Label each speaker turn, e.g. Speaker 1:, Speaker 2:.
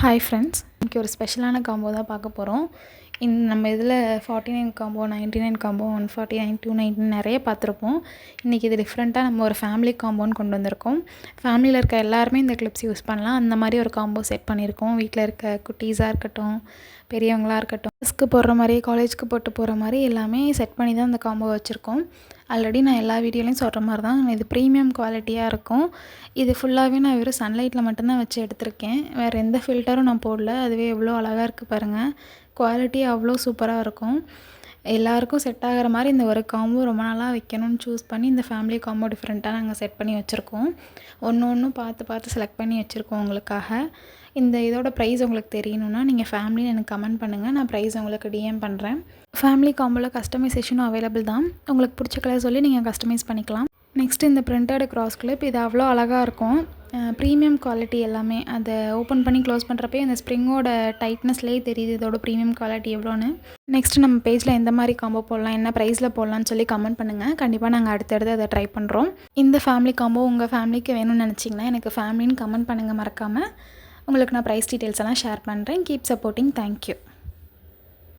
Speaker 1: Hi friends, இன்றைக்கி ஒரு ஸ்பெஷலான காம்போ தான் பார்க்க போகிறோம். நம்ம இதில் 49 காம்போ, 99 காம்போ, 149, 290 நிறைய பார்த்துருப்போம். இன்றைக்கி இது டிஃப்ரெண்ட்டாக நம்ம ஒரு ஃபேமிலி காம்போன்னு கொண்டு வந்திருக்கோம். ஃபேமிலியில் இருக்க எல்லாருமே இந்த கிளிப்ஸ் யூஸ் பண்ணலாம். அந்த மாதிரி ஒரு காம்போ செட் பண்ணியிருக்கோம். வீட்டில் இருக்க குட்டீஸாக இருக்கட்டும், பெரியவங்களாக இருக்கட்டும், ஸ்க்கு போடுற மாதிரி, காலேஜுக்கு போட்டு போகிற மாதிரி எல்லாமே செட் பண்ணி தான் இந்த காம்போ வச்சுருக்கோம். ஆல்ரெடி நான் எல்லா வீடியோலையும் சொல்கிற மாதிரி தான் இது ப்ரீமியம் குவாலிட்டியாக இருக்கும். இது ஃபுல்லாகவே நான் வெறும் சன்லைட்டில் மட்டும்தான் வச்சு எடுத்திருக்கேன். வேறு எந்த ஃபில்டரும் நான் போடல. அதுவே எவ்வளோ அழகாக இருக்குது பாருங்கள். குவாலிட்டி அவ்வளோ சூப்பராக இருக்கும். எல்லாேருக்கும் செட் ஆகிற மாதிரி இந்த ஒரு காம்போ ரொம்ப நாளாக வைக்கணும்னு சூஸ் பண்ணி இந்த ஃபேமிலி காம்போ டிஃப்ரெண்ட்டாக நாங்கள் செட் பண்ணி வச்சுருக்கோம். ஒன்றும் பார்த்து செலக்ட் பண்ணி வச்சுருக்கோம் உங்களுக்காக. இந்த இதோட ப்ரைஸ் உங்களுக்கு தெரியணுன்னா நீங்கள் ஃபேமிலின்னு எனக்கு கமெண்ட் பண்ணுங்கள். நான் ப்ரைஸ் உங்களுக்கு டிஎம் பண்ணுறேன். ஃபேமிலி காம்போவில் கஸ்டமைசேஷனும் அவைலபிள் தான். உங்களுக்கு பிடிச்ச கலர் சொல்லி நீங்கள் கஸ்டமைஸ் பண்ணிக்கலாம். நெக்ஸ்ட்டு இந்த பிரிண்டட் கிராஸ் கிளிப், இது அவ்வளோ அழகாக இருக்கும். ப்ரீமியம் குவாலிட்டி எல்லாமே. அதை ஓப்பன் பண்ணி க்ளோஸ் பண்ணுறப்பே அந்த ஸ்ப்ரிங்கோட டைட்னஸ்லேயே தெரியுது இதோட ப்ரீமியம் குவாலிட்டி எவ்வளோன்னு. நெக்ஸ்ட்டு நம்ம பேஜில் எந்த மாதிரி காம்போ போடலாம், என்ன ப்ரைஸில் போடலான்னு சொல்லி கமெண்ட் பண்ணுங்கள். கண்டிப்பாக நாங்கள் அடுத்தடுத்து அதை ட்ரை பண்ணுறோம். இந்த ஃபேமிலி காம்போ உங்கள் ஃபேமிலிக்கு வேணும்னு நினச்சிங்கன்னா எனக்கு ஃபேமிலின்னு கமெண்ட் பண்ணுங்கள் மறக்காமல். உங்களுக்கு நான் ப்ரைஸ் டீட்டெயில்ஸ் எல்லாம் ஷேர் பண்ணுறேன். Keep supporting. தேங்க்யூ.